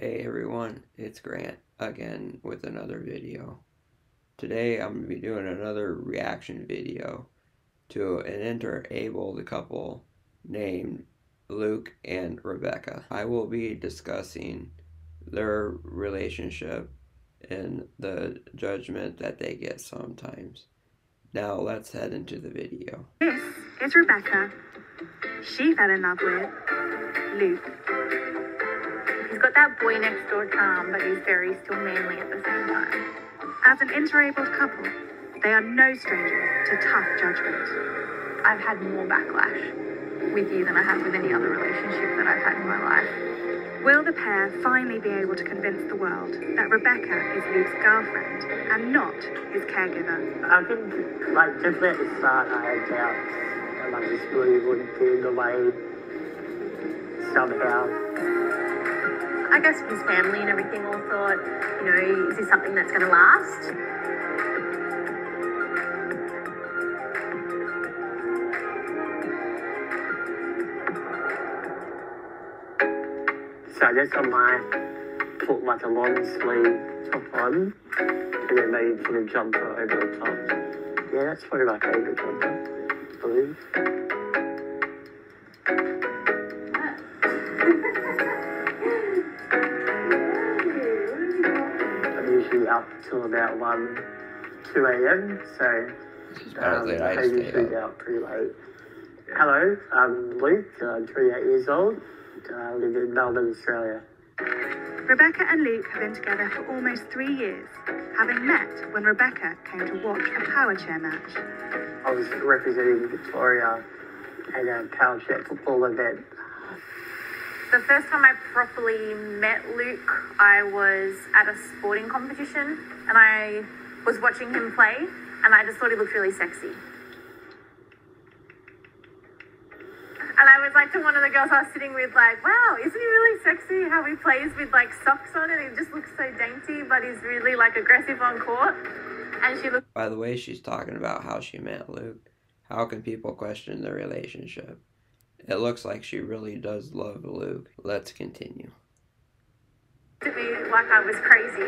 Hey everyone, it's Grant again with another video. Today I'm going to be doing another reaction video to an interabled couple named Luke and Rebecca. I will be discussing their relationship and the judgment that they get sometimes. Now let's head into the video. This is Rebecca. She fell in love with Luke. He's got that boy next door charm, but he's very still manly at the same time. As an interabled couple, they are no strangers to tough judgment. I've had more backlash with you than I have with any other relationship that I've had in my life. Will the pair finally be able to convince the world that Rebecca is Luke's girlfriend and not his caregiver? I think, definitely at the start, I had doubts, and I just really wouldn't get the way somehow. I guess his family and everything all thought, is this something that's going to last? So I guess I might put like a long sleeve top on, and then maybe put a jumper over the top. Yeah, that's probably my favourite jumper, I believe. Up till about 2 a.m. So I usually out pretty late. Hello, I'm Luke. I'm 28 years old. I live in Melbourne, Australia. Rebecca and Luke have been together for almost 3 years, having met when Rebecca came to watch a power chair match. I was representing Victoria at a power chair football event. The first time I properly met Luke, I was at a sporting competition and I was watching him play and I just thought he looked really sexy. And I was like to one of the girls I was sitting with, like, wow, isn't he really sexy how he plays with like socks on and he just looks so dainty, but he's really like aggressive on court. And she looked... By the way, she's talking about how she met Luke. How can people question their relationship? It looks like she really does love Luke. Let's continue. To me, like I was crazy.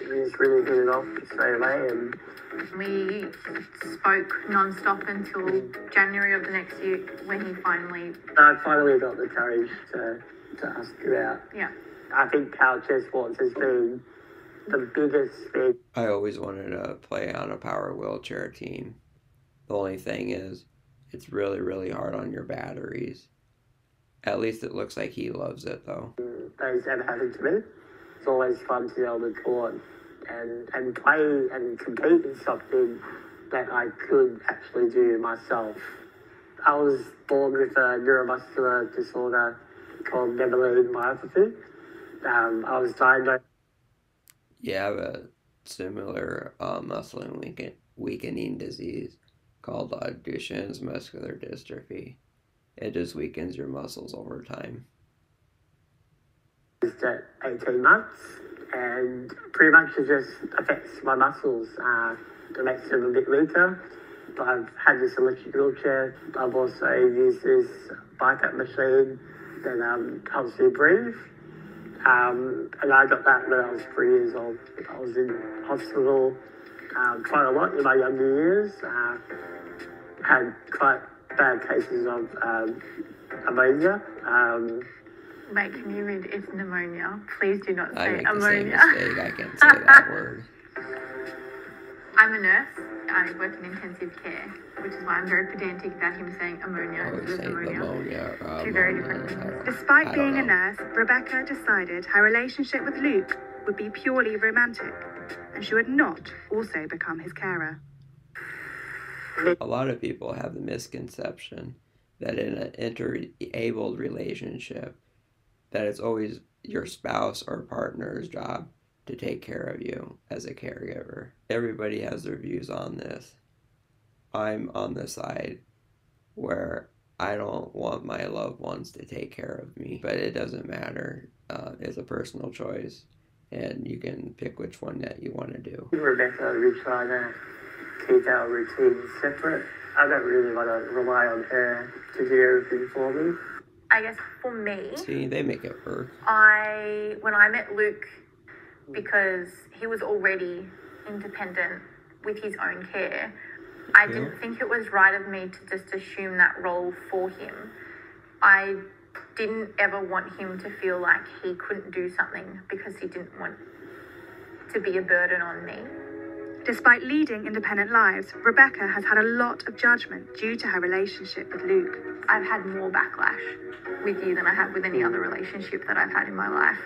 We just really hit it off straight away, and we spoke non-stop until January of the next year when he finally... I finally got the courage to ask her out. Yeah. I think power chair sports has been the biggest thing. I always wanted to play on a power wheelchair team. The only thing is, it's really, really hard on your batteries. At least it looks like he loves it, though. Those ever happened to me. It's always fun to be on the court and play and compete in something that I could actually do myself. I was born with a neuromuscular disorder called Neverland myopathy. I was diagnosed. You have a similar muscle weakening disease called Duchenne's muscular dystrophy. It just weakens your muscles over time. At 18 months, and pretty much it just affects my muscles. It makes them a bit weaker. I've had this electric wheelchair. I've also used this BiPAP machine that helps me breathe. And I got that when I was 3 years old. I was in hospital quite a lot in my younger years. Had quite bad cases of ammonia. Mate, can you read it's pneumonia? Please do not say ammonia. I make the same mistake. I can't say that word. I'm a nurse. I work in intensive care, which is why I'm very pedantic about him saying ammonia instead of pneumonia. Two very different things. Despite being a nurse, Rebecca decided her relationship with Luke would be purely romantic, and she would not also become his carer. A lot of people have the misconception that in an interabled relationship, that it's always your spouse or partner's job to take care of you as a caregiver. Everybody has their views on this. I'm on the side where I don't want my loved ones to take care of me, but it doesn't matter. It's a personal choice, and you can pick which one that you want to do. Rebecca, we try to keep our routines separate. I don't really want to rely on her to do everything for me. I guess for me, See, they make it work. when I met Luke, because he was already independent with his own care, I didn't think it was right of me to just assume that role for him. I didn't ever want him to feel like he couldn't do something because he didn't want to be a burden on me. Despite leading independent lives, Rebecca has had a lot of judgment due to her relationship with Luke. I've had more backlash with you than I have with any other relationship that I've had in my life.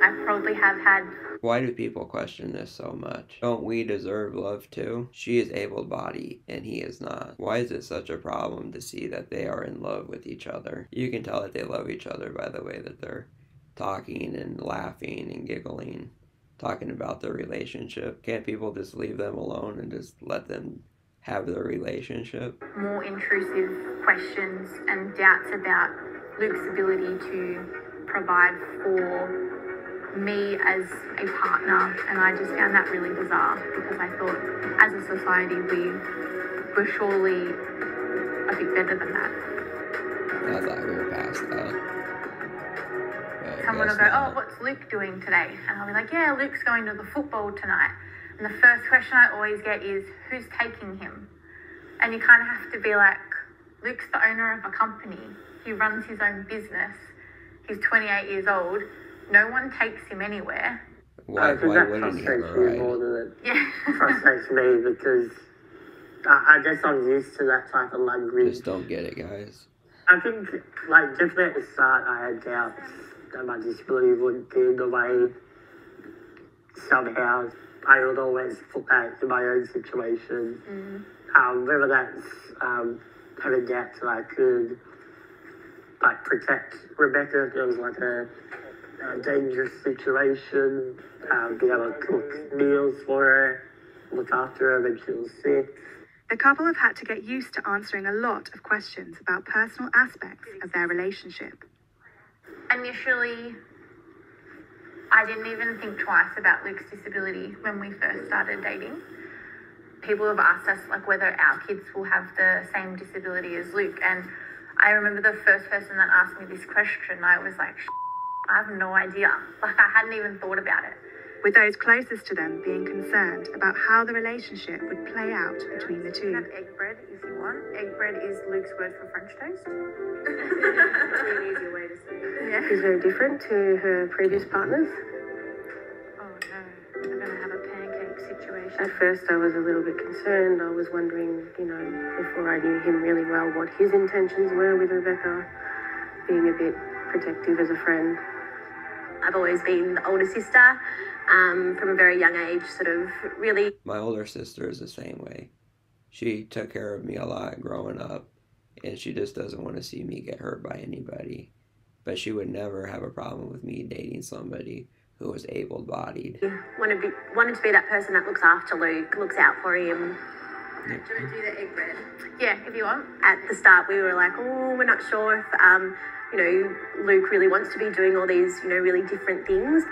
I probably have had... Why do people question this so much? Don't we deserve love too? She is able-bodied and he is not. Why is it such a problem to see that they are in love with each other? You can tell that they love each other by the way that they're talking and laughing and giggling, talking about their relationship. Can't people just leave them alone and just let them have their relationship? More intrusive questions and doubts about Luke's ability to provide for me as a partner, and I just found that really bizarre because I thought as a society we were surely a bit better than that. I thought we were past that. Someone will go, oh, what's Luke doing today? And I'll be like, yeah, Luke's going to the football tonight. And the first question I always get is, who's taking him? And you kind of have to be like, Luke's the owner of a company. He runs his own business. He's 28 years old. No one takes him anywhere. Why wouldn't he have a ride? More than it frustrates me because I guess I'm used to that type of language. Just don't get it, guys. I think, like, definitely at the start, I had doubts that my disability wouldn't be the way somehow I would always put that in my own situation. Whether that's having doubts that I could, like, protect Rebecca if there was, like, a dangerous situation, be able to cook meals for her, look after her when she was sick. The couple have had to get used to answering a lot of questions about personal aspects of their relationship. Initially, I didn't even think twice about Luke's disability when we first started dating. People have asked us like whether our kids will have the same disability as Luke, and I remember the first person that asked me this question, I was like, I have no idea. Like, I hadn't even thought about it. With those closest to them being concerned about how the relationship would play out between the two. You have egg bread if you want. Egg bread is Luke's word for French toast. Probably an easier way to say it. Yeah. She's very different to her previous partners. Oh no, I'm going to have a pancake situation. At first I was a little bit concerned. I was wondering, before I knew him really well, what his intentions were with Rebecca, being a bit protective as a friend. I've always been the older sister, from a very young age, sort of really... My older sister is the same way. She took care of me a lot growing up, and she just doesn't want to see me get hurt by anybody. But she would never have a problem with me dating somebody who was able-bodied. Wanted to be that person that looks after Luke, looks out for him. Do you want to do the egg bread? Yeah, if you want. At the start, we were like, oh, we're not sure if, Luke really wants to be doing all these, really different things.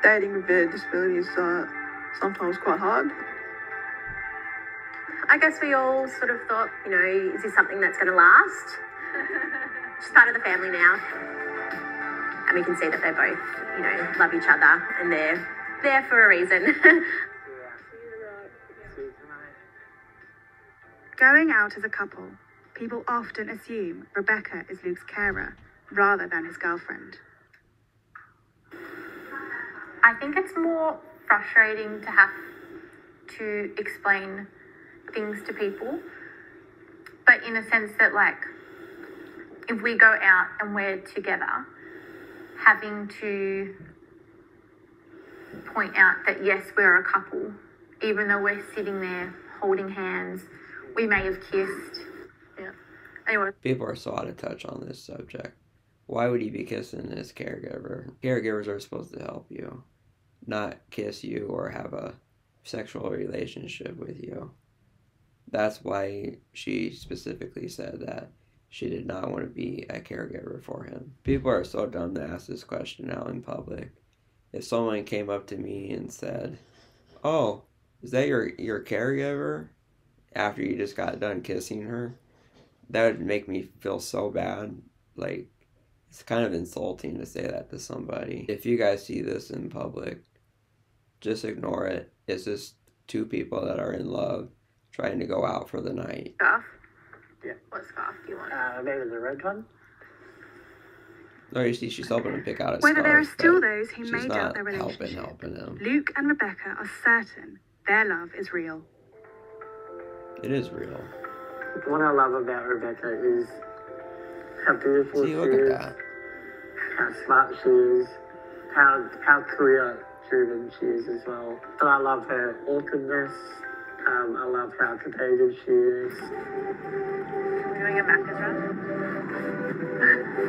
Dating with a disability is sometimes quite hard. I guess we all sort of thought, is this something that's going to last? She's part of the family now. And we can see that they both, love each other and they're there for a reason. Going out as a couple, people often assume Rebecca is Luke's carer rather than his girlfriend. I think it's more frustrating to have to explain things to people, but in a sense that, like, if we go out and we're together, having to point out that yes, we're a couple, even though we're sitting there holding hands, we may have kissed. Yeah. Anyway. People are so out of touch on this subject. Why would he be kissing his caregiver? Caregivers are supposed to help you, not kiss you or have a sexual relationship with you. That's why she specifically said that she did not want to be a caregiver for him. People are so dumb to ask this question out in public. If someone came up to me and said, oh, is that your caregiver? After you just got done kissing her, that would make me feel so bad. Like, it's kind of insulting to say that to somebody. If you guys see this in public, just ignore it. It's just two people that are in love trying to go out for the night. Scarf? Yeah. What scarf do you want? Maybe the red one. No, you see, she's helping him pick out a Whether there are scarf, still but those who she's may doubt not their relationship, helping him. Luke and Rebecca are certain their love is real. It is real. What I love about Rebecca is how beautiful See, she look is, at that. how smart she is, how career driven she is as well. But I love her awkwardness. I love how competitive she is. We're doing a Macca's run?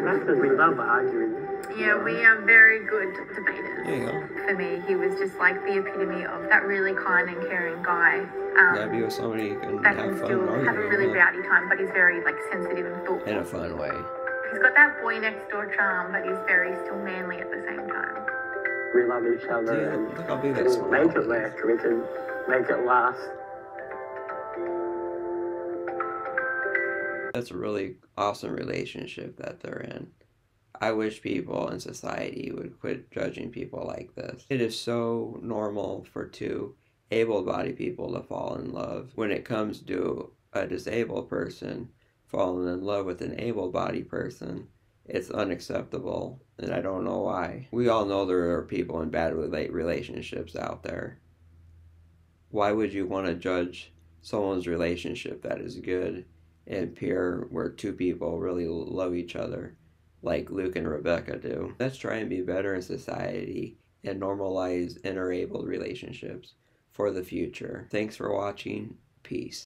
That's because we love arguing. Yeah, we are very good debaters. There you go. For me, he was just like the epitome of that really kind and caring guy. You gotta be with somebody you can That have can fun still have a arguing really with rowdy time, but he's very like sensitive and thoughtful. in a fun way. He's got that boy next door charm, but he's very still manly at the same time. We love each other Yeah, and look how big that we smile make it is. work. We can make it last. That's a really awesome relationship that they're in. I wish people in society would quit judging people like this. It is so normal for two able-bodied people to fall in love. When it comes to a disabled person falling in love with an able-bodied person, it's unacceptable, and I don't know why. We all know there are people in bad relationships out there. Why would you want to judge someone's relationship that is good and pure, where two people really love each other like Luke and Rebecca do? Let's try and be better in society and normalize interabled relationships for the future. Thanks for watching. Peace.